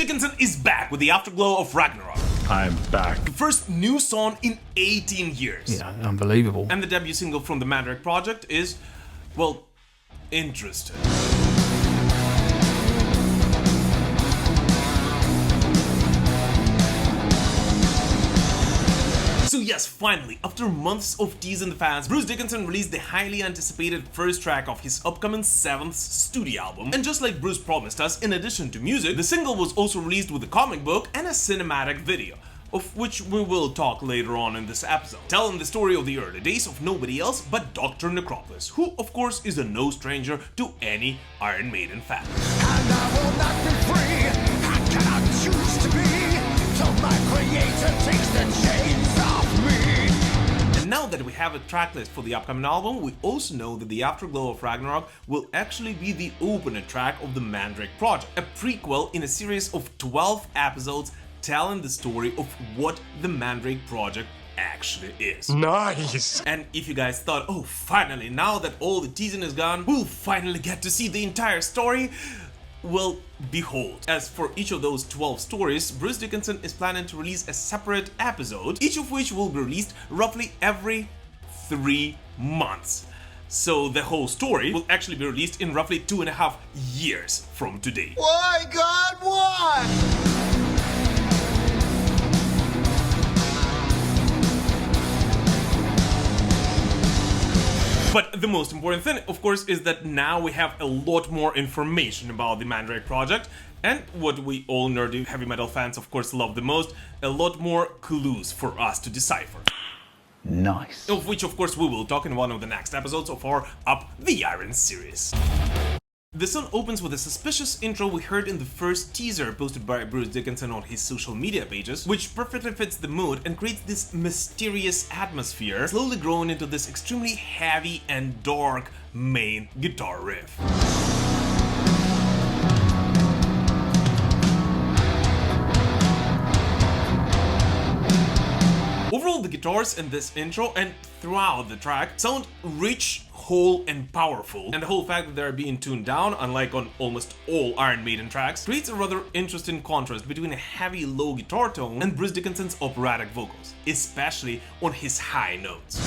Dickinson is back with the Afterglow of Ragnarok. I'm back. The first new song in 18 years. Yeah, unbelievable. And the debut single from the Mandrake Project is, well, interesting. So yes, finally, after months of teasing the fans, Bruce Dickinson released the highly anticipated first track of his upcoming 7th studio album. And just like Bruce promised us, in addition to music, the single was also released with a comic book and a cinematic video, of which we will talk later on in this episode, telling the story of the early days of nobody else but Dr Necropolis, who of course is no stranger to any Iron Maiden fan. And I will not be free, I cannot choose to be, till my creator takes the chains off me. And now that we have a tracklist for the upcoming album, we also know that the Afterglow of Ragnarok will actually be the opening track of the Mandrake Project, a prequel in a series of 12 episodes telling the story of what the Mandrake Project actually is. Nice! And if you guys thought, oh finally, now that all the teasing is gone, we'll finally get to see the entire story, well, behold. As for each of those 12 stories, Bruce Dickinson is planning to release a separate episode, each of which will be released roughly every 3 months. So the whole story will actually be released in roughly 2.5 years from today. Why, God, why? But the most important thing, of course, is that now we have a lot more information about the Mandrake Project, and what we all nerdy heavy metal fans of course love the most, a lot more clues for us to decipher. Nice. Of which of course we will talk in one of the next episodes of our Up the Iron series. The song opens with a suspicious intro we heard in the first teaser posted by Bruce Dickinson on his social media pages, which perfectly fits the mood and creates this mysterious atmosphere, slowly growing into this extremely heavy and dark main guitar riff. Overall, the guitars in this intro and throughout the track sound rich, whole and powerful, and the whole fact that they're being tuned down, unlike on almost all Iron Maiden tracks, creates a rather interesting contrast between a heavy low guitar tone and Bruce Dickinson's operatic vocals, especially on his high notes.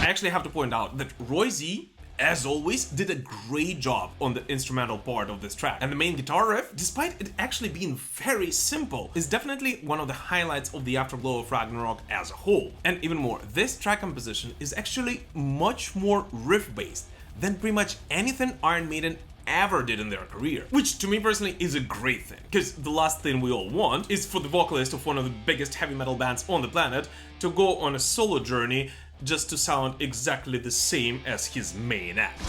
I actually have to point out that Roy Z, as always, did a great job on the instrumental part of this track. And the main guitar riff, despite it actually being very simple, is definitely one of the highlights of the Afterglow of Ragnarok as a whole. And even more, this track composition is actually much more riff-based than pretty much anything Iron Maiden ever did in their career. Which to me personally is a great thing, because the last thing we all want is for the vocalist of one of the biggest heavy metal bands on the planet to go on a solo journey just to sound exactly the same as his main act.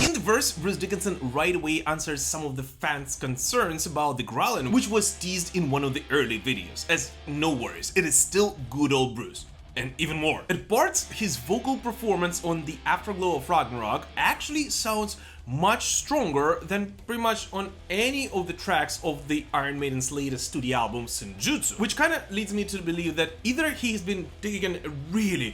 In the verse, Bruce Dickinson right away answers some of the fans' concerns about the growling, which was teased in one of the early videos, as no worries, it is still good old Bruce. And even more, at parts, his vocal performance on the Afterglow of Ragnarok actually sounds much stronger than pretty much on any of the tracks of the Iron Maiden's latest studio album, Senjutsu, which kinda leads me to believe that either he's been taking a really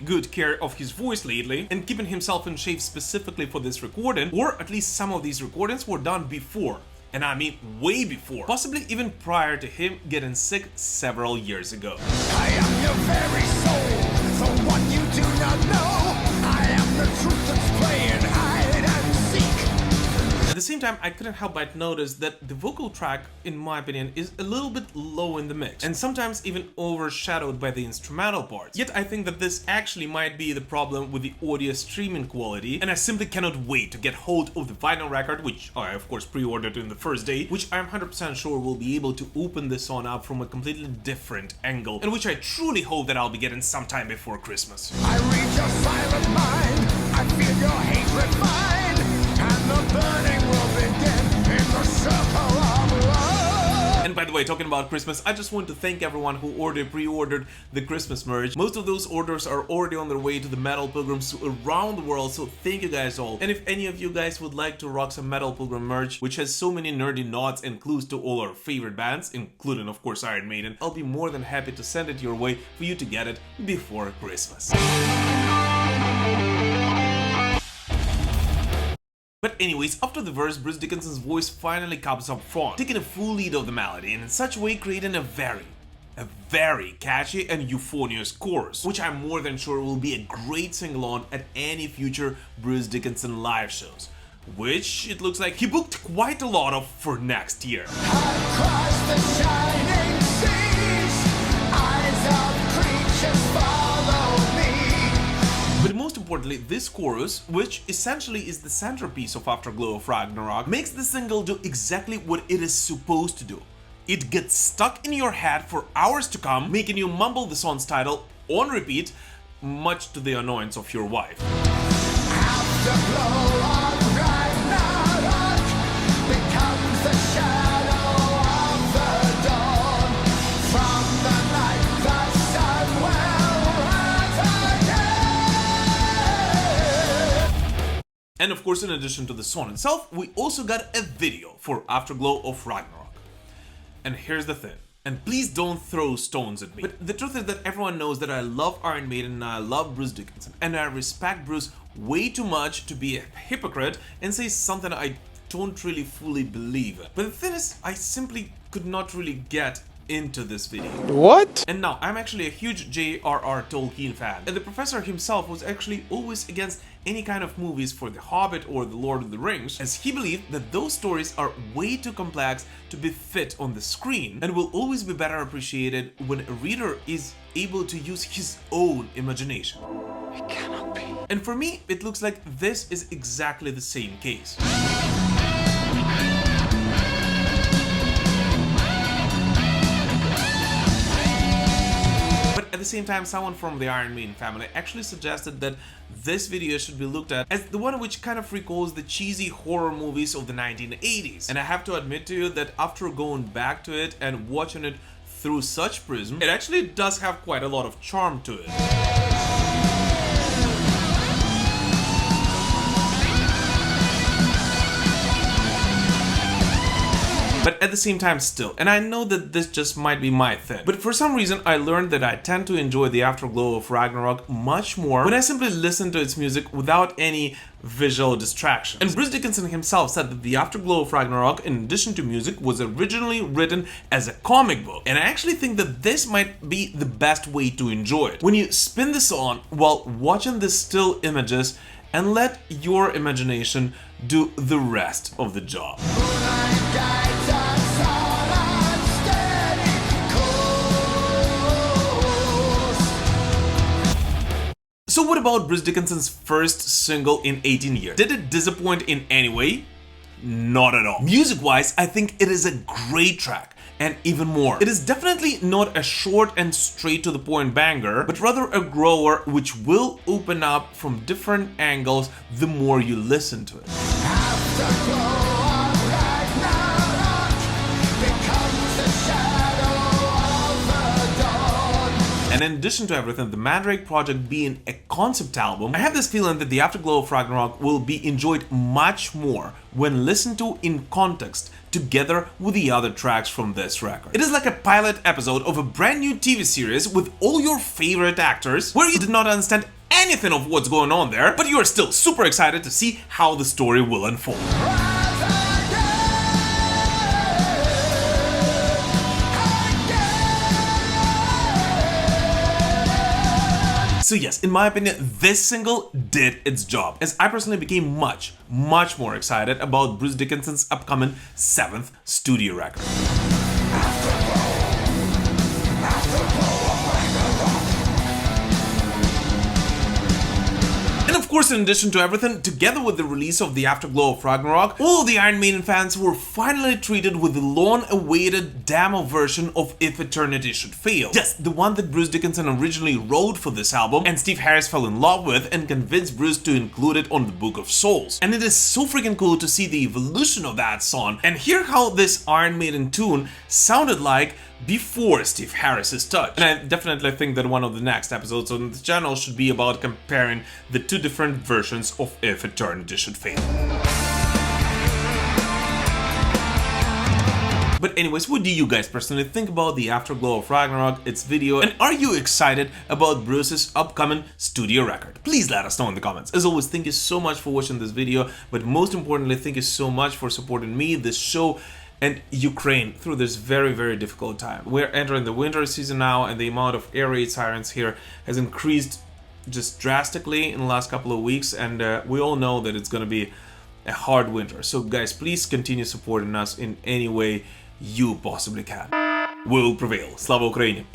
good care of his voice lately and keeping himself in shape specifically for this recording, or at least some of these recordings were done before. And I mean way before, possibly even prior to him getting sick several years ago. I am your very soul, so what you do not know, I am the truth that's playing hide and seek. At the same time, I couldn't help but notice that the vocal track, in my opinion, is a little bit low in the mix, and sometimes even overshadowed by the instrumental parts. Yet I think that this actually might be the problem with the audio streaming quality, and I simply cannot wait to get hold of the vinyl record, which I of course pre-ordered in the first day, which I'm 100% sure will be able to open this song up from a completely different angle, and which I truly hope that I'll be getting sometime before Christmas. I read your silent mind, I feel your hatred mine, and the burning will begin in the circle of love. And by the way, way, talking about Christmas, I just want to thank everyone who already pre-ordered the Christmas merch. Most of those orders are already on their way to the metal pilgrims around the world, so thank you guys all. And if any of you guys would like to rock some metal pilgrim merch, which has so many nerdy nods and clues to all our favorite bands, including of course Iron Maiden, I'll be more than happy to send it your way for you to get it before Christmas. But anyways, after the verse, Bruce Dickinson's voice finally comes up front, taking a full lead of the melody, and in such a way creating a very catchy and euphonious chorus, which I'm more than sure will be a great sing-along at any future Bruce Dickinson live shows, which it looks like he booked quite a lot of for next year. Across the shining seas, eyes of creatures follow me. But most importantly, this chorus, which essentially is the centerpiece of Afterglow of Ragnarok, makes the single do exactly what it is supposed to do. It gets stuck in your head for hours to come, making you mumble the song's title on repeat, much to the annoyance of your wife. Afterglow of Ragnarok becomes the shadow of the dawn. From the night the sun will rise again. And of course, in addition to the song itself, we also got a video for Afterglow of Ragnarok. And here's the thing, and please don't throw stones at me, but the truth is that everyone knows that I love Iron Maiden and I love Bruce Dickinson, and I respect Bruce way too much to be a hypocrite and say something I don't really fully believe in. But the thing is, I simply could not really get into this video. What? And now, I'm actually a huge J.R.R. Tolkien fan, and the professor himself was actually always against any kind of movies for The Hobbit or The Lord of the Rings, as he believed that those stories are way too complex to be fit on the screen and will always be better appreciated when a reader is able to use his own imagination. It cannot be. And for me, it looks like this is exactly the same case. At the same time, someone from the Iron Maiden family actually suggested that this video should be looked at as the one which kind of recalls the cheesy horror movies of the 1980s. And I have to admit to you that after going back to it and watching it through such prism, it actually does have quite a lot of charm to it. But at the same time still, and I know that this just might be my thing, but for some reason I learned that I tend to enjoy the Afterglow of Ragnarok much more when I simply listen to its music without any visual distraction. And Bruce Dickinson himself said that the Afterglow of Ragnarok, in addition to music, was originally written as a comic book, and I actually think that this might be the best way to enjoy it. When you spin this on while watching the still images and let your imagination do the rest of the job. So what about Bruce Dickinson's first single in 18 years? Did it disappoint in any way? Not at all. Music-wise, I think it is a great track. And even more, it is definitely not a short and straight to the point banger, but rather a grower which will open up from different angles the more you listen to it. And in addition to everything, the Mandrake Project being a concept album, I have this feeling that the Afterglow of Ragnarok will be enjoyed much more when listened to in context together with the other tracks from this record. It is like a pilot episode of a brand new TV series with all your favorite actors, where you did not understand anything of what's going on there, but you are still super excited to see how the story will unfold. So yes, in my opinion, this single did its job, as I personally became much more excited about Bruce Dickinson's upcoming 7th studio record. And of course, course, in addition to everything, together with the release of the Afterglow of Ragnarok, all of the Iron Maiden fans were finally treated with the long-awaited demo version of If Eternity Should Fail. Yes, the one that Bruce Dickinson originally wrote for this album and Steve Harris fell in love with and convinced Bruce to include it on the Book of Souls. And it is so freaking cool to see the evolution of that song and hear how this Iron Maiden tune sounded like before Steve Harris's touch. And I definitely think that one of the next episodes on the channel should be about comparing the two different versions of If Eternity Should Fail. But anyways, what do you guys personally think about the Afterglow of Ragnarok, its video, and are you excited about Bruce's upcoming studio record? Please let us know in the comments. As always, thank you so much for watching this video, but most importantly, thank you so much for supporting me, this show, and Ukraine through this very, very difficult time. We're entering the winter season now, and the amount of air raid sirens here has increased just drastically in the last couple of weeks, and we all know that it's gonna be a hard winter. So guys, please continue supporting us in any way you possibly can. We'll prevail. Slava Ukraini!